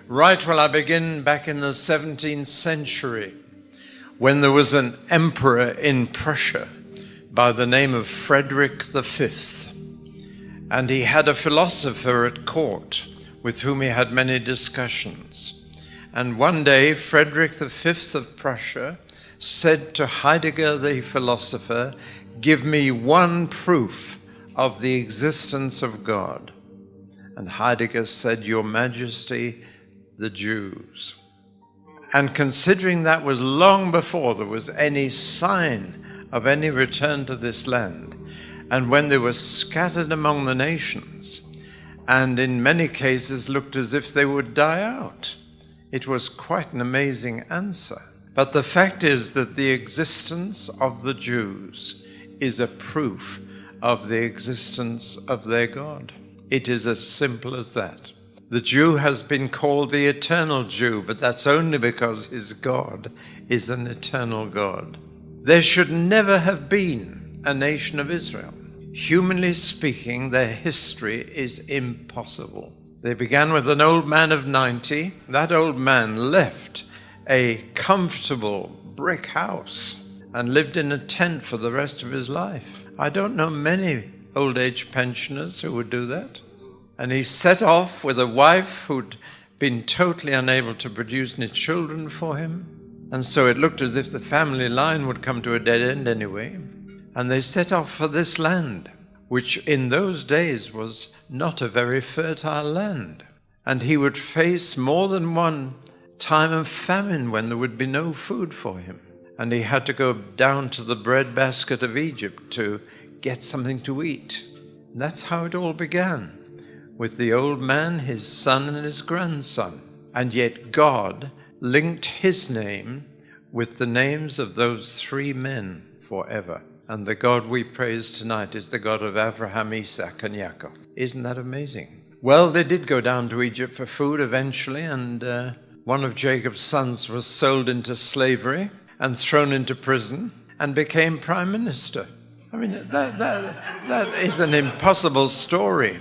Right, well, I begin back in the 17th century when there was an emperor in Prussia by the name of Frederick V. And he had a philosopher at court with whom he had many discussions. And one day, Frederick V of Prussia said to Heidegger, the philosopher, "Give me one proof of the existence of God." And Heidegger said, "Your Majesty, the Jews." And considering that was long before there was any sign of any return to this land, and when they were scattered among the nations, and in many cases looked as if they would die out, it was quite an amazing answer. But the fact is that the existence of the Jews is a proof of the existence of their God. It is as simple as that. The Jew has been called the eternal Jew, but that's only because his God is an eternal God. There should never have been a nation of Israel. Humanly speaking, their history is impossible. They began with an old man of 90. That old man left a comfortable brick house and lived in a tent for the rest of his life. I don't know many old age pensioners who would do that. And he set off with a wife who'd been totally unable to produce any children for him. And so it looked as if the family line would come to a dead end anyway. And they set off for this land, which in those days was not a very fertile land. And he would face more than one time of famine when there would be no food for him. And he had to go down to the breadbasket of Egypt to get something to eat. And that's how it all began, with the old man, his son, and his grandson. And yet God linked his name with the names of those three men forever. And the God we praise tonight is the God of Abraham, Isaac, and Jacob. Isn't that amazing? Well, they did go down to Egypt for food eventually, and one of Jacob's sons was sold into slavery and thrown into prison and became prime minister. I mean, that is an impossible story.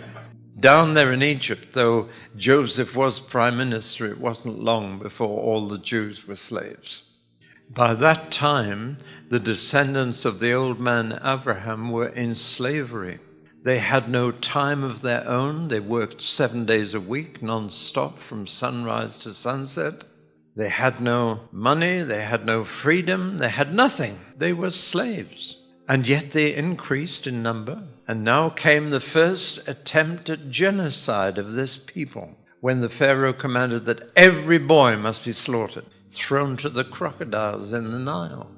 Down there in Egypt, though Joseph was prime minister, it wasn't long before all the Jews were slaves. By that time, the descendants of the old man Abraham were in slavery. They had no time of their own. They worked 7 days a week, non-stop, from sunrise to sunset. They had no money, they had no freedom, they had nothing. They were slaves. And yet they increased in number. And now came the first attempt at genocide of this people, when the Pharaoh commanded that every boy must be slaughtered, thrown to the crocodiles in the Nile.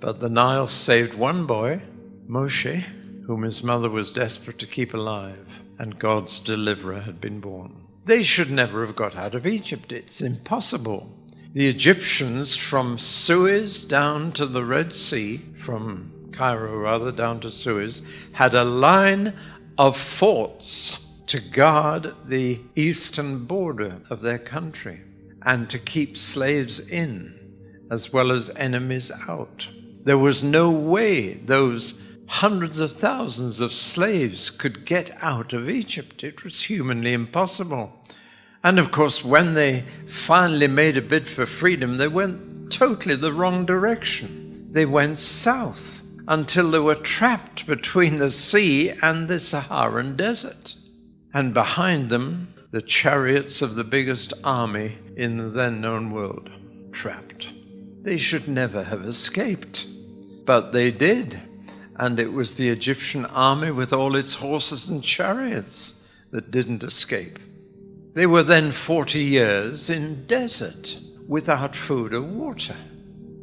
But the Nile saved one boy, Moshe, whom his mother was desperate to keep alive, and God's deliverer had been born. They should never have got out of Egypt. It's impossible. The Egyptians, from Suez down to the Red Sea, from Cairo rather, down to Suez, had a line of forts to guard the eastern border of their country and to keep slaves in as well as enemies out. There was no way those hundreds of thousands of slaves could get out of Egypt. It was humanly impossible. And of course, when they finally made a bid for freedom, they went totally the wrong direction. They went south until they were trapped between the sea and the Saharan desert. And behind them, the chariots of the biggest army in the then known world, trapped. They should never have escaped, but they did. And it was the Egyptian army with all its horses and chariots that didn't escape. They were then 40 years in desert without food or water.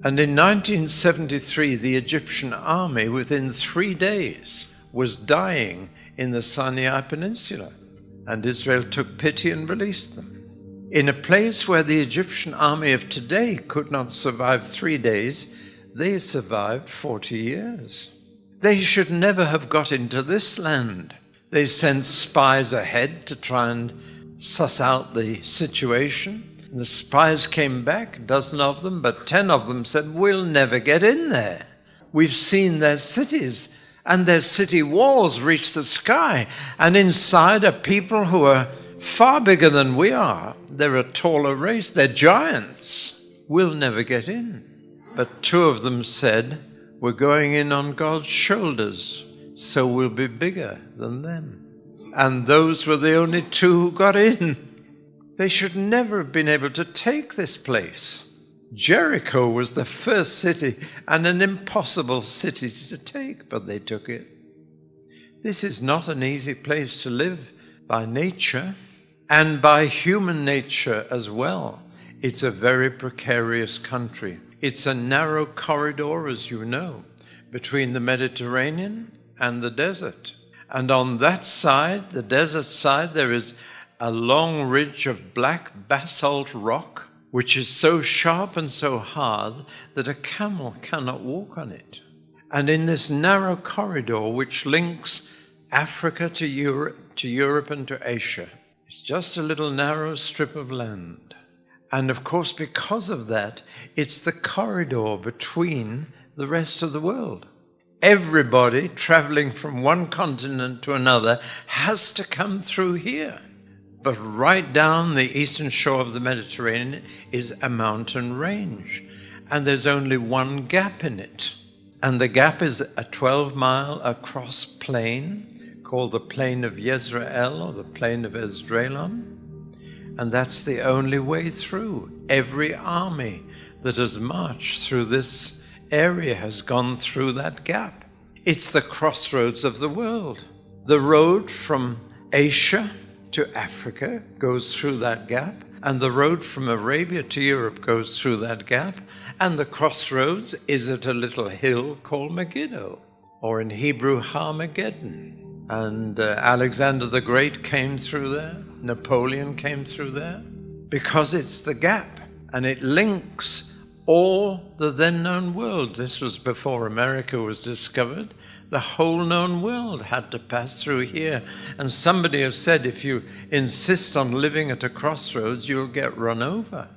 And in 1973, the Egyptian army, within 3 days, was dying in the Sinai Peninsula. And Israel took pity and released them. In a place where the Egyptian army of today could not survive 3 days, they survived 40 years. They should never have got into this land. They sent spies ahead to try and suss out the situation. And the spies came back, a dozen of them, but 10 of them said, "We'll never get in there. We've seen their cities, and their city walls reach the sky, and inside are people who are far bigger than we are. They're a taller race. They're giants. We'll never get in. But two of them said, we're going in on God's shoulders, so we'll be bigger than them. And those were the only two who got in. They should never have been able to take this place. Jericho was the first city and an impossible city to take, but they took it. This is not an easy place to live by nature and by human nature as well. It's a very precarious country. It's a narrow corridor, as you know, between the Mediterranean and the desert. And on that side, the desert side, there is a long ridge of black basalt rock, which is so sharp and so hard that a camel cannot walk on it. And in this narrow corridor, which links Africa to Europe and to Asia, it's just a little narrow strip of land. And of course, because of that, it's the corridor between the rest of the world. Everybody traveling from one continent to another has to come through here. But right down the eastern shore of the Mediterranean is a mountain range, and there's only one gap in it. And the gap is a 12-mile across plain called the Plain of Yezreel, or the Plain of Esdraelon. And that's the only way through. Every army that has marched through this area has gone through that gap. It's the crossroads of the world. The road from Asia to Africa goes through that gap, and the road from Arabia to Europe goes through that gap, and the crossroads is at a little hill called Megiddo, or in Hebrew, Harmageddon. And Alexander the Great came through there. Napoleon came through there. Because it's the gap, and it links all the then known world. This was before America was discovered. The whole known world had to pass through here. And somebody has said, if you insist on living at a crossroads, you'll get run over.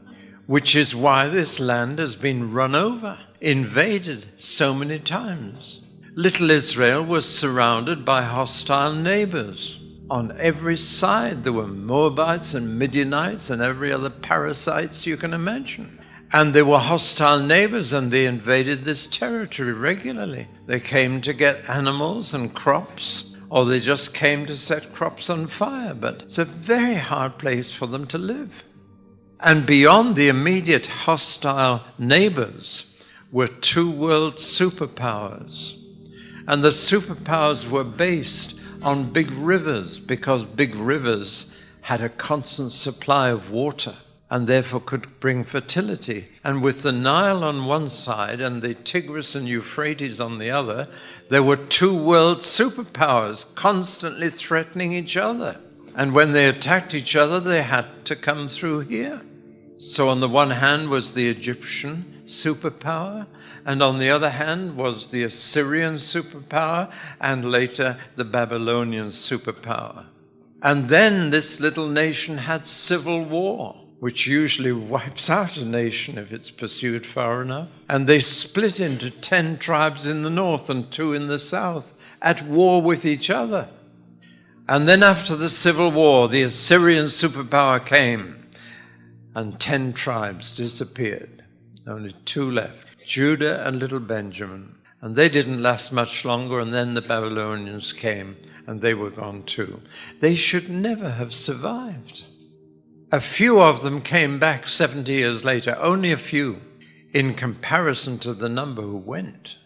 Which is why this land has been run over, invaded so many times. Little Israel was surrounded by hostile neighbors. On every side there were Moabites and Midianites and every other parasites you can imagine. And they were hostile neighbors, and they invaded this territory regularly. They came to get animals and crops, or they just came to set crops on fire. But it's a very hard place for them to live. And beyond the immediate hostile neighbors were two world superpowers. And the superpowers were based on big rivers, because big rivers had a constant supply of water and therefore could bring fertility. And with the Nile on one side and the Tigris and Euphrates on the other, there were two world superpowers constantly threatening each other. And when they attacked each other, they had to come through here. So on the one hand was the Egyptian superpower, and on the other hand was the Assyrian superpower, and later the Babylonian superpower. And then this little nation had civil war, which usually wipes out a nation if it's pursued far enough. And they split into 10 tribes in the north and 2 in the south, at war with each other. And then after the civil war, the Assyrian superpower came, and 10 tribes disappeared. Only 2 left, Judah and little Benjamin. And they didn't last much longer, and then the Babylonians came, and they were gone too. They should never have survived. A few of them came back 70 years later, only a few, in comparison to the number who went.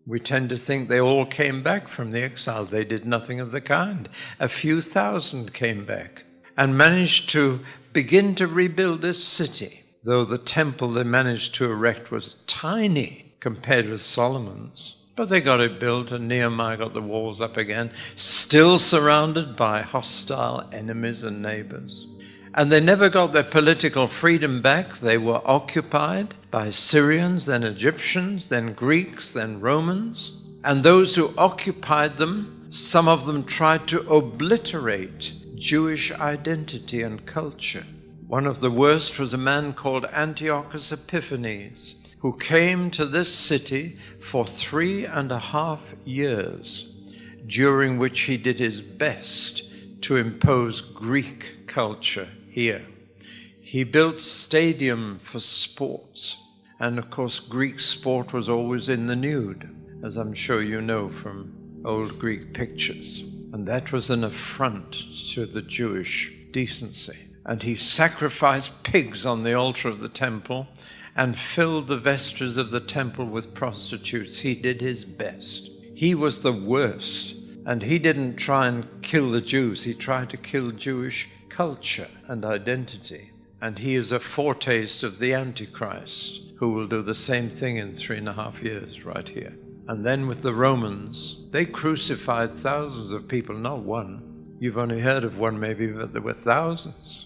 We tend to think they all came back from the exile. They did nothing of the kind. A few thousand came back and managed to begin to rebuild this city, though the temple they managed to erect was tiny compared with Solomon's. But they got it built, and Nehemiah got the walls up again, still surrounded by hostile enemies and neighbors. And they never got their political freedom back. They were occupied by Syrians, then Egyptians, then Greeks, then Romans. And those who occupied them, some of them tried to obliterate Jewish identity and culture. One of the worst was a man called Antiochus Epiphanes, who came to this city for 3.5 years, during which he did his best to impose Greek culture here. He built stadium for sports. And of course, Greek sport was always in the nude, as I'm sure you know from old Greek pictures. And that was an affront to the Jewish decency. And he sacrificed pigs on the altar of the temple and filled the vestries of the temple with prostitutes. He did his best. He was the worst. And he didn't try and kill the Jews. He tried to kill Jewish culture and identity. And he is a foretaste of the Antichrist, who will do the same thing in 3.5 years right here. And then with the Romans, they crucified thousands of people, not one. You've only heard of one maybe, but there were thousands.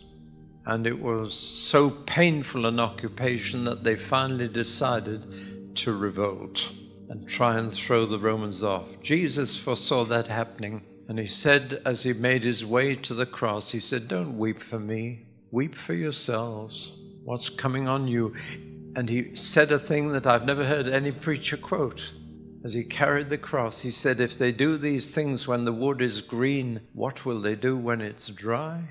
And it was so painful an occupation that they finally decided to revolt and try and throw the Romans off. Jesus foresaw that happening, and he said, as he made his way to the cross, he said, "Don't weep for me, weep for yourselves. What's coming on you?" And he said a thing that I've never heard any preacher quote. As he carried the cross, he said, "If they do these things when the wood is green, what will they do when it's dry?"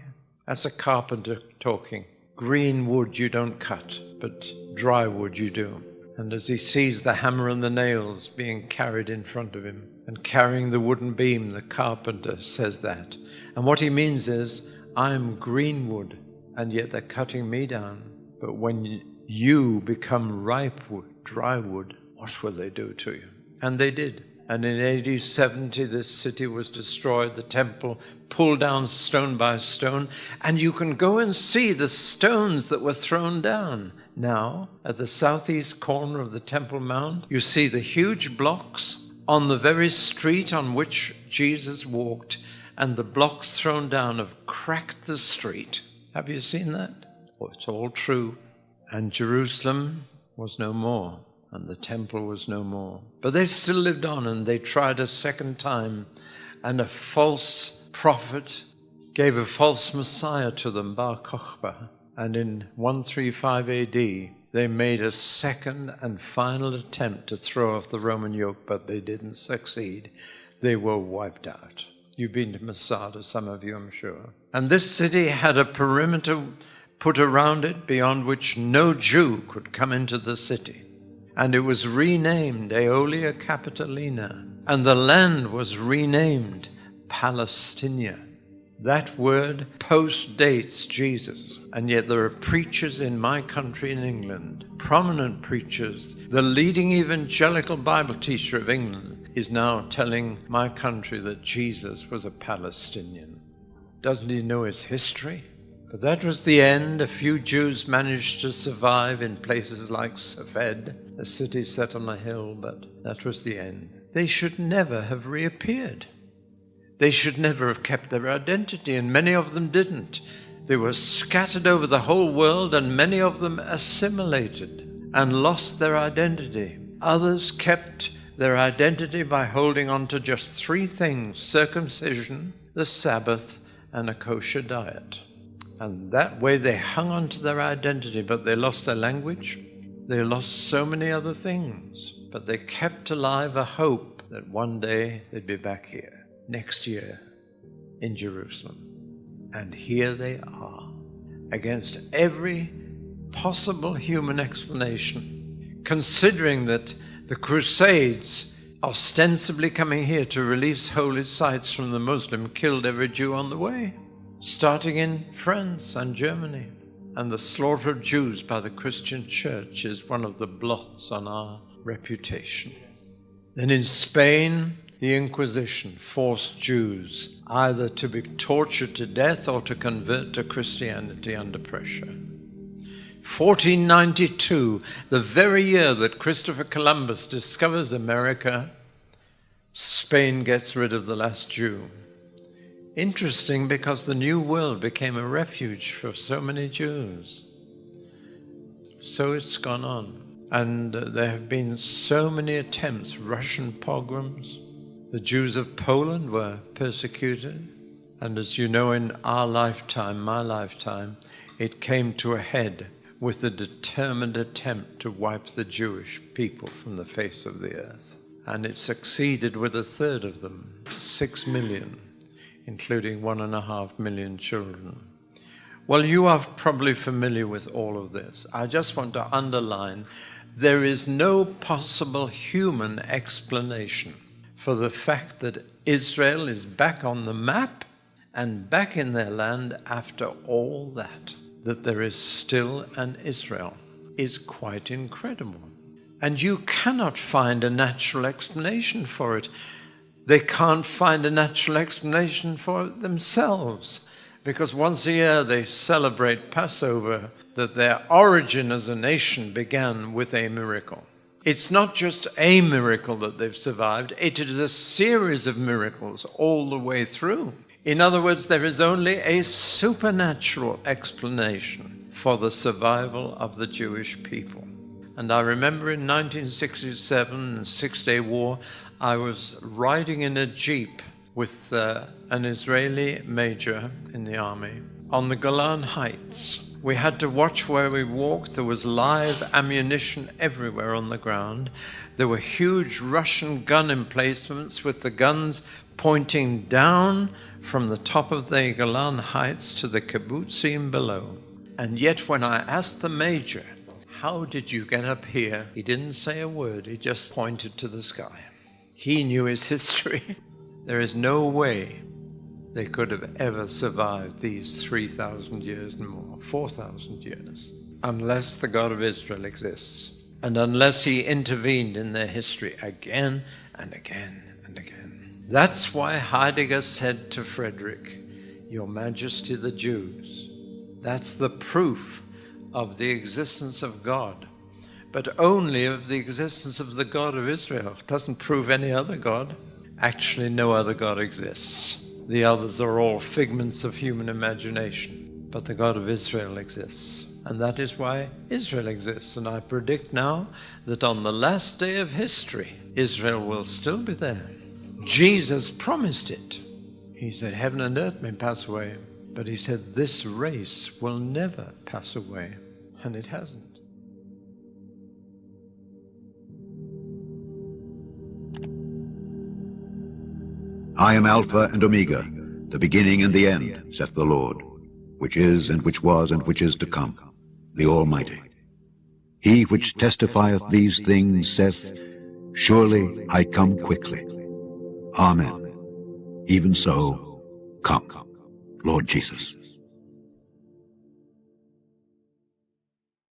That's a carpenter talking. Green wood you don't cut, but dry wood you do. And as he sees the hammer and the nails being carried in front of him and carrying the wooden beam, the carpenter says that. And what he means is, I'm green wood, and yet they're cutting me down. But when you become ripe wood, dry wood, what will they do to you? And they did. And in AD 70, this city was destroyed, the temple pulled down stone by stone, and you can go and see the stones that were thrown down. Now, at the southeast corner of the Temple Mount, you see the huge blocks on the very street on which Jesus walked, and the blocks thrown down have cracked the street. Have you seen that? Oh, it's all true. And Jerusalem was no more, and the temple was no more. But they still lived on, and they tried a second time, and a false prophet gave a false Messiah to them, Bar Kokhba. And in 135 AD, they made a second and final attempt to throw off the Roman yoke, but they didn't succeed. They were wiped out. You've been to Masada, some of you, I'm sure. And this city had a perimeter put around it beyond which no Jew could come into the city. And it was renamed Aeolia Capitolina. And the land was renamed Palestinia. That word post-dates Jesus. And yet there are preachers in my country in England, prominent preachers. The leading evangelical Bible teacher of England is now telling my country that Jesus was a Palestinian. Doesn't he know his history? But that was the end. A few Jews managed to survive in places like Safed, a city set on a hill, but that was the end. They should never have reappeared. They should never have kept their identity, and many of them didn't. They were scattered over the whole world, and many of them assimilated and lost their identity. Others kept their identity by holding on to just 3 things: circumcision, the Sabbath, and a kosher diet. And that way they hung on to their identity, but they lost their language. They lost so many other things, but they kept alive a hope that one day they'd be back here, next year, in Jerusalem. And here they are, against every possible human explanation, considering that the Crusades, ostensibly coming here to release holy sites from the Muslim, killed every Jew on the way, starting in France and Germany. And the slaughter of Jews by the Christian church is one of the blots on our reputation. Then in Spain, the Inquisition forced Jews either to be tortured to death or to convert to Christianity under pressure. 1492, the very year that Christopher Columbus discovers America, Spain gets rid of the last Jew. Interesting, because the New World became a refuge for so many Jews. So it's gone on. And there have been so many attempts, Russian pogroms. The Jews of Poland were persecuted. And as you know, in our lifetime, my lifetime, it came to a head with the determined attempt to wipe the Jewish people from the face of the earth. And it succeeded with 1/3 of them, 6 million. including 1.5 million children. Well, you are probably familiar with all of this. I just want to underline, there is no possible human explanation for the fact that Israel is back on the map and back in their land after all that. That there is still an Israel is quite incredible. And you cannot find a natural explanation for it. They can't find a natural explanation for it themselves, because once a year they celebrate Passover, that their origin as a nation began with a miracle. It's not just a miracle that they've survived, it is a series of miracles all the way through. In other words, there is only a supernatural explanation for the survival of the Jewish people. And I remember in 1967, the Six-Day War, I was riding in a jeep with an Israeli major in the army on the Golan Heights. We had to watch where we walked. There was live ammunition everywhere on the ground. There were huge Russian gun emplacements with the guns pointing down from the top of the Golan Heights to the kibbutzim below. And yet when I asked the major, how did you get up here? He didn't say a word, he just pointed to the sky. He knew his history. There is no way they could have ever survived these 3,000 years and more, 4,000 years, unless the God of Israel exists, and unless he intervened in their history again and again and again. That's why Heidegger said to Frederick, Your Majesty the Jews, that's the proof of the existence of God, but only of the existence of the God of Israel. It doesn't prove any other God. Actually, no other God exists. The others are all figments of human imagination, but the God of Israel exists. And that is why Israel exists. And I predict now that on the last day of history, Israel will still be there. Jesus promised it. He said, heaven and earth may pass away, but he said, this race will never pass away. And it hasn't. I am Alpha and Omega, the beginning and the end, saith the Lord, which is, and which was, and which is to come, the Almighty. He which testifieth these things saith, Surely I come quickly. Amen. Even so, come, Lord Jesus.